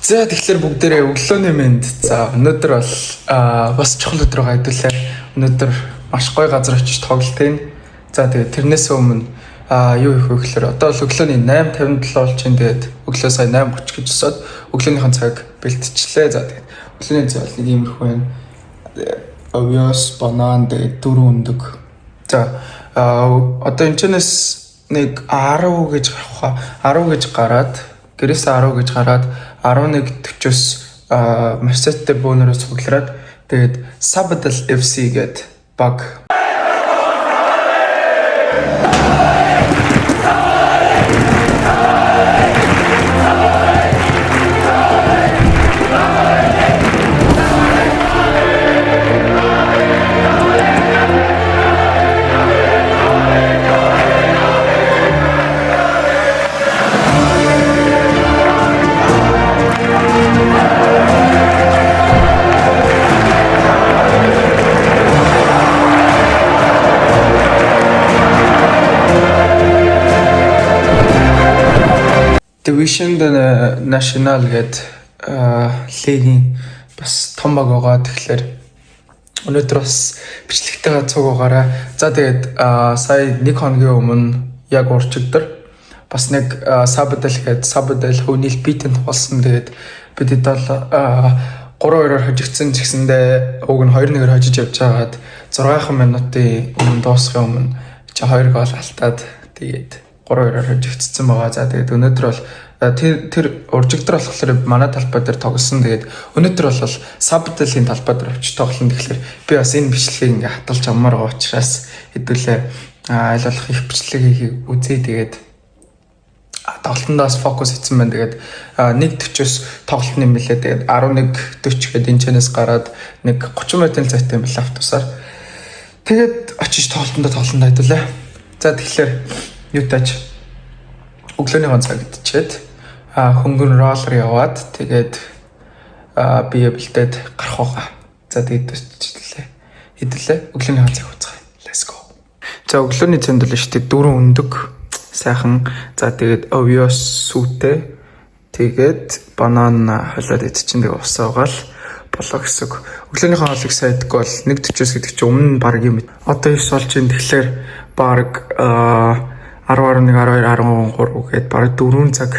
За тэгэхээр бүгдээрээ өглөөний мэнд. За өнөөдөр бол бас чухал өдөр байгаа хэдүүлээ. Өнөөдөр маш гоё газар очиж тоглолтын. За тэгээд тэрнээс өмнө юу их вэ гэхээр одоо л өглөөний 8:57 болж байна. Тэгээд өглөө сая 8:30 гэж өсөөд өглөөнийхэн цаг бэлтчихлээ. За тэгээд өглөөний цай бол нэг иймэрхүү байна. Овёс, банан, тэгээд дөрөв өндөг. За одоо энэчнээс нэг 10 гэж гарах. 10 гэж гараад гэрээс 10 гэж гараад 11:40-с Мерсетер бөөнөрөө цуглараад тэгээд Sabadell FC гээд баг Division National гээд лигийн бас том баг байгаа. Тэгэхээр өнөөдөр бас бичлэгтэйгээ цуг байгаарай. За тэгээд сая нэг хоногийн өмнө яг урчигдөр бас нэг Sabadell гээд Sabadell хөвнийл битэн болсон. Тэгээд бидэд бол 3-2-оор хожигдсан ч гэсэндээ уг нь 2-1-ээр хожиж явж байгаад 6 минутын өмнө дуусахын өмнө 2 гол алтаад тэгээд 3-2-оор хожигдсан байгаа. За тэгээд өнөөдөр бол тэр уржигдэр болохоор манай талбай дээр тоглосон. Тэгээд өнөөдөр бол Sabadell-ийн талбай дээр очиж тоглоно. Тэгэхээр би бас энэ бичлэгийг ингээ хаталж аммаар байгаа учраас хэдүүлээ аль болох их бичлэгийг үзье. Тэгээд тоглолтондоос фокус хийсэн байна. Тэгээд 1:40-с тоглолт нэмэлээ. Тэгээд 11:40 гээд энэ чанаас гараад нэг 30 минутын зайтай юм байна автобусаар. Тэгээд очиж тоглолтондоо хэдүүлээ. За тэгэхээр юу тааж өглөөний цаг идчихэд хөнгөн роллер яваад тэгээд бие бэлдээд гарах байгаа. За тэгээд хэдүүлээ өглөөний цаг үзье. Let's go. За өглөөний цанд л шүү дээ 4 өндөг сайхан. За тэгээд овёс сүтээ тэгээд банан халаад идчихин тэгээд усаагаал болоо гэсэн. Өглөөнийхөө хоолыг сайдгүй бол 1:40-с гэдэг чинь өмнө баг юм. Одоо 9 болж ин тэгэхээр баг 10, 11, 12, 13 гээд бараг 4 цаг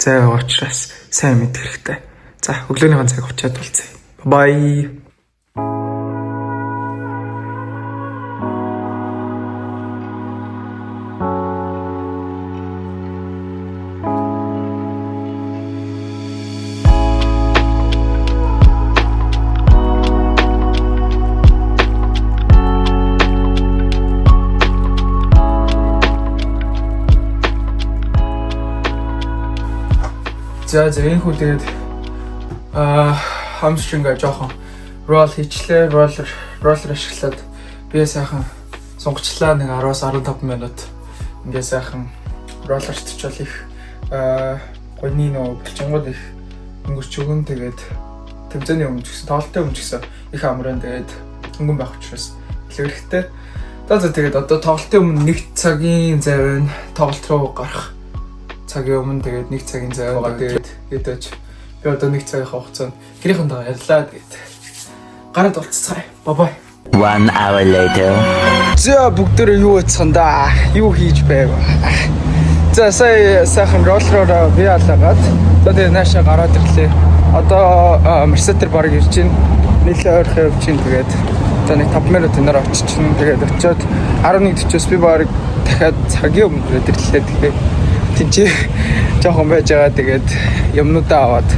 зай байгаа учраас сайн мэдэх хэрэгтэй. За өглөөнийхэн цаг очиад болцъя. Bye. За энэ хүү тэгээд хамстrinг жоохон рол хийчлээ. Роллер ашиглаад бие сайхан сунгацлаа нэг 10-аас 15 минут ингээ сайхан роллерт ч бол их гойны нөө булчингууд их өнгөрч өгөн. Тэгээд тэмцээний өмнө ч гэсэн тоглолтын өмнө ч гэсэн их амрын тэгээд хөнгөн байх учраас хэрэгтэй. За тэгээд одоо тоглолтын өмнө 1 цагийн зай байна. Тоглолт руу гарах цагийн өмнө тэгээд 1 цагийн зай байгаа. Тэгээд хэдэж би одоо 1 цагийн хугацаанд гэрийнхэнтэйгээ ярьлаа. Тэгээд гараад болцгаая. Бай. 1 hour later. За бүгдээ юу хийцгандаа? Юу хийж байв? За сая сайхан роллероо би алаагаад за тэгээд наашаа гараад ирлээ. Одоо Мерсетер баг ирж байна. Нийлээ ойрхон явж байна. Тэгээд за нэг 5 минут энээр очичихна. Тэгээд очиод 11:40-с би баг дахиад цагийн өмнө ирлээ. Тэгээд тэнцээ жоохон байж байгаа. Тэгээд юмнуудаа аваад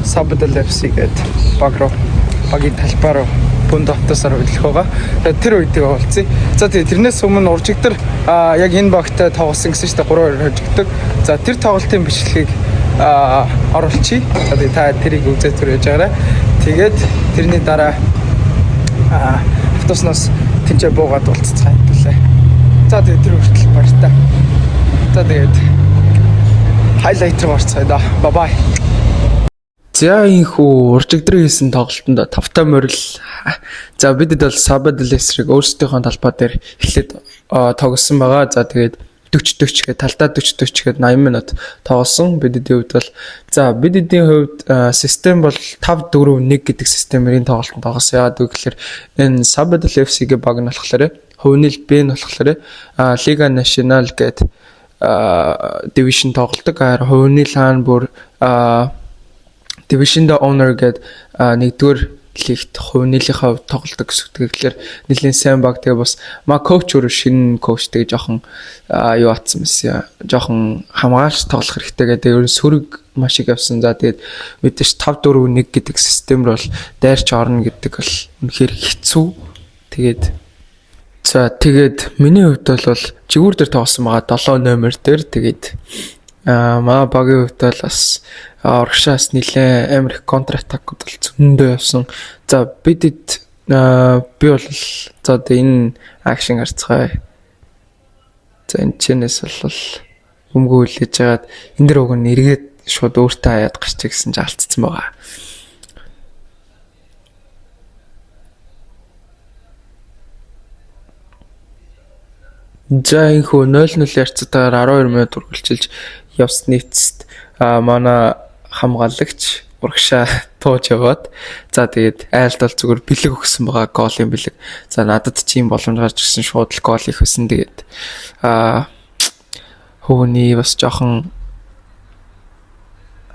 Sabadell FC гээд багийн талбай руу бүнд автосаар хөдлөх байгаа. Тэгээд тэр үедээ болцъя. За тэгээд тэрнээс өмнө уржигдэр яг энэ багтай тоглосон гэсэн чинь 3-2 хожигддаг. За тэр тоглолтын бичлэгийг оруулчихъя. За тэгээд та тэрийг үзээ түрээж байгаарай. Тэгээд тэрний дараа автосноос тэнцээ буугаад болццгаая хэлээ. За тэгээд тэр хүртэл баяртай. За тэгээд хайлайт руу орцгоё да. Бай. За инхүү уржигдрын хийсэн тоглолтонд 5-та морил. За бидэд бол Sabadell-ийг өөрсдийнхөө талбай дээр эхлээд тоглосон байгаа. За тэгээд 40 гээд талдаа 40 гээд 80 минут тоглосон. Бидний хувьд бол бидний хувьд систем бол 5-4-1 гэдэг системэрийн тоглолтод тоглосон. Яагаад гэвэл энэ Sabadell FC-ගේ баг нь болохоор хувийн Б нь болохоор Liga Nacional гэдэг division тоглодог. Хувийн хаан бүр division the owner гэдэг нэгдүгээр лигт хувийнхаа тоглолдог гэсэн үг. Тэгэхээр нэлийн сайн баг. Тэгээ бас коуч өөр шинэ коучтэй жоохон юу атсан байсан. Жоохон хамгаалж тоглох хэрэгтэй гэдэг. Ер нь сөрөг маш их явсан. За тэгээд мэдээж 5-4-1 гэдэг системээр бол дайрч орно гэдэг бол үнэхээр хэцүү. Тэгээд миний хувьд бол жигүүр дээр тоглосон байгаа 7 номер дээр. Тэгээд маа багийн хувьд бол бас урагшаас нэлээд амар их контратакууд бол зөндөө явсан. За би бол энэ акшн гарцгаая. За энэ чинээс бол өмгөө үлээж жагаад энэ дэр уг нь эргээд шууд өөртөө хаяад гарчих гэсэн чинь алдсан байгаа. За энэ хөө 0-0 ярцтайгаар 12 минут үргэлжилж явсны эцэст манай хамгаалагч урагшаа тууж яваад за тэгээд айлт бол зүгээр бэлэг өгсөн байгаа голын бэлэг. За надад ч юм боломж гарч ирсэн шууд л гол их өсөн. Тэгээд хөөний бас жоохон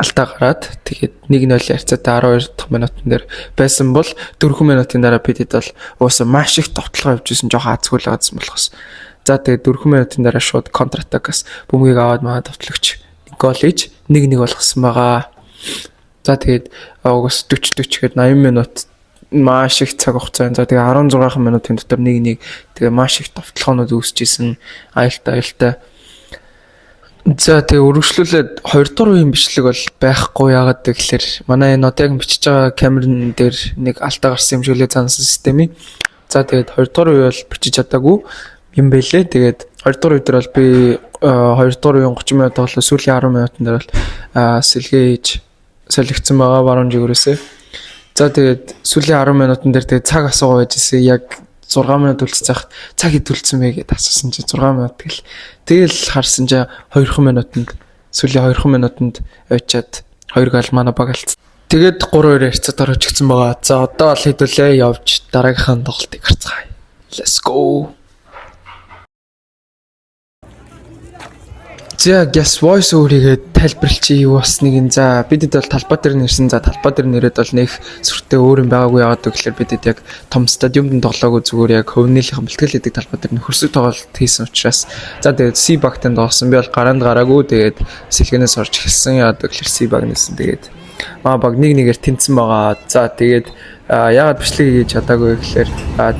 алдаа гараад тэгээд 1-0 ярцаатай 12 дахь минутын дээр байсан бол 4 минутын дараа бидэд бол уусаа маш их товтлогоо явж исэн жоохон азгүй л байгаадсан болохоос. За тэгээд 4 минутын дараа шууд контратакаас бөмбөгийг аваад манай товтлогч гол хийж 1-1 болгосон байгаа. За тэгээд август 40 гээд 80 минут маш их цаг хугацаанд. За тэгээд 16 минутын дотор 1-1 тэгээд маш их товтлогоонууд үүсчихсэн. Аюултай. За тэгээд үргэлжлүүлээд 2 дугаар үеийн бичлэг бол байхгүй. Яагаад гэвэл манай энэ одоо яг бичиж байгаа камерын дээр нэг алдаа гарсан юм шиг лээ зансан системийн. За тэгээд 2 дугаар үе бол бичиж чадаагүй юм бэлээ. Тэгээд 2 дугаар үе дээр бол би 2 дугаар үеийн 30 минут тоглоо сүүлийн 10 минутын дээр бол сэлгээ хийж солигдсон байгаа баруун жигүүрээсээ. За тэгээд сүүлийн 10 минутын дээр тэгээд цаг асуугаа байжсэн. Яг 6 минут үлдсэх цаг хэд үлдсэн бэ гэдээ асуусан чинь 6 минут гэл. Тэгэл харсан чинь 2 минутанд сүүлийн 2 минутанд очиад 2 гол манай баг алдсан. Тэгээд 3-2 ярцад орж игцэн байгаа. За одоо бол хэдүүлээ явж дараагийнхаа тоглолтыг харцгаая. Let's go. За guess voice өөрийгөө тайлбарлчих юу бас нэг. За бидэд бол талбай дээр нэрсэн. За талбай дээр нэрэд бол нэг сүртэй өөр юм байгаагүй. Яагаад гэвэл бидэд яг том стадиумд тоглоогүй, зүгээр яг хөвнөөлийнхэн бэлтгэл хийдэг талбай дээр хөрсөг тоглолт хийсэн учраас. За тэгээд C баг-тай тоглосон. Би бол гараанд гараагүй. Тэгээд сэлгэнээс орж эхэлсэн. Яагаад гэвэл C баг нэсэн. Тэгээд маа баг 1-1-ээр тэнцсэн байгаа. За тэгээд яагаад бичлэг хийж чадаагүй гэхээр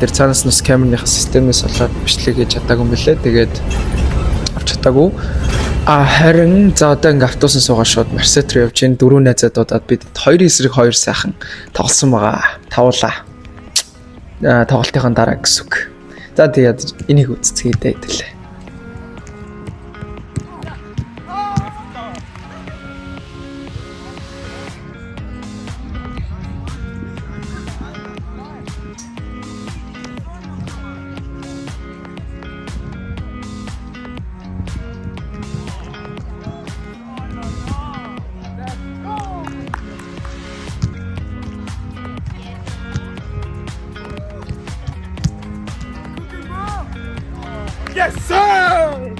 тэр цаанаас нь камерныхаа системээс болоод бичлэг хийж чадаагүй юм билээ. Тэгээд авч чадаагүй. Харин за одоо ингээ автобусан суугаад шууд Марсет руу явж ин 4 найзаа дуудаад бид 2-2 сайхан тоглосон байгаа. Тавуулаа. Тоглолтын дараа гэсэн үг. За тэгээд энийг үзцгээе дээдлээ. Yes, sir!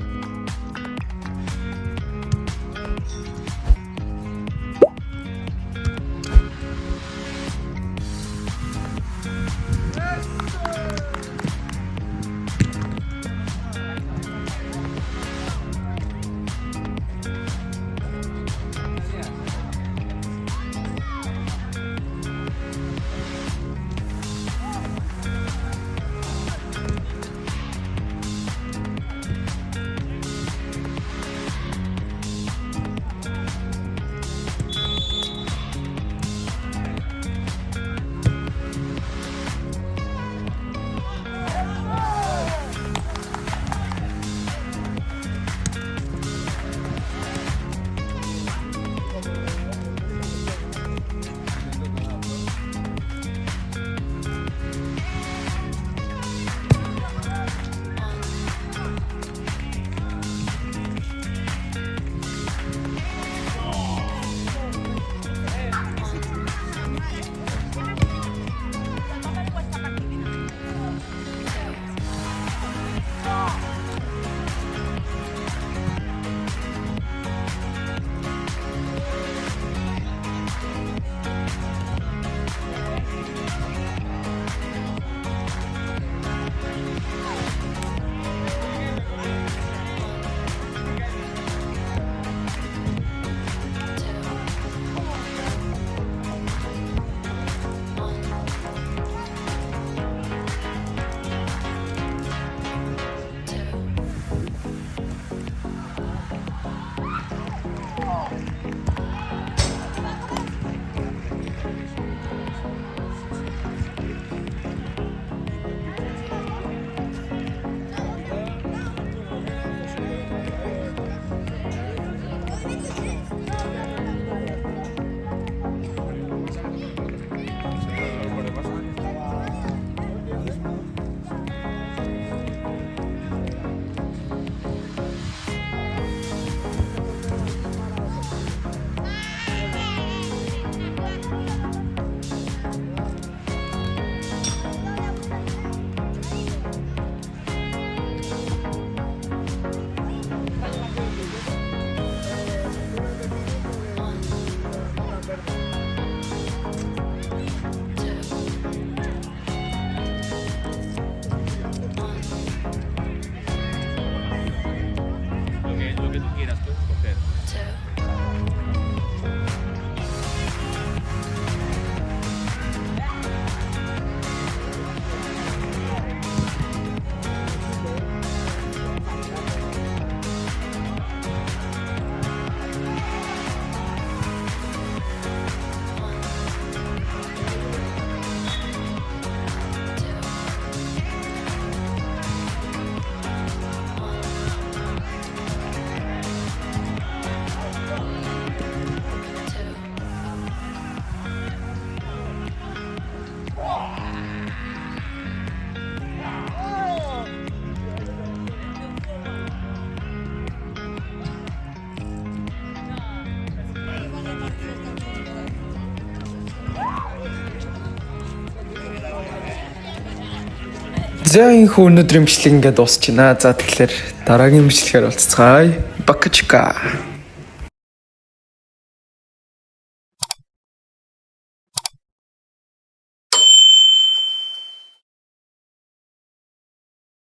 За энэ өнөөдрийн бичлэг ингээд дуусчихна. За тэгэхээр дараагийн бичлэгээр уулзцгаая. Бакачка.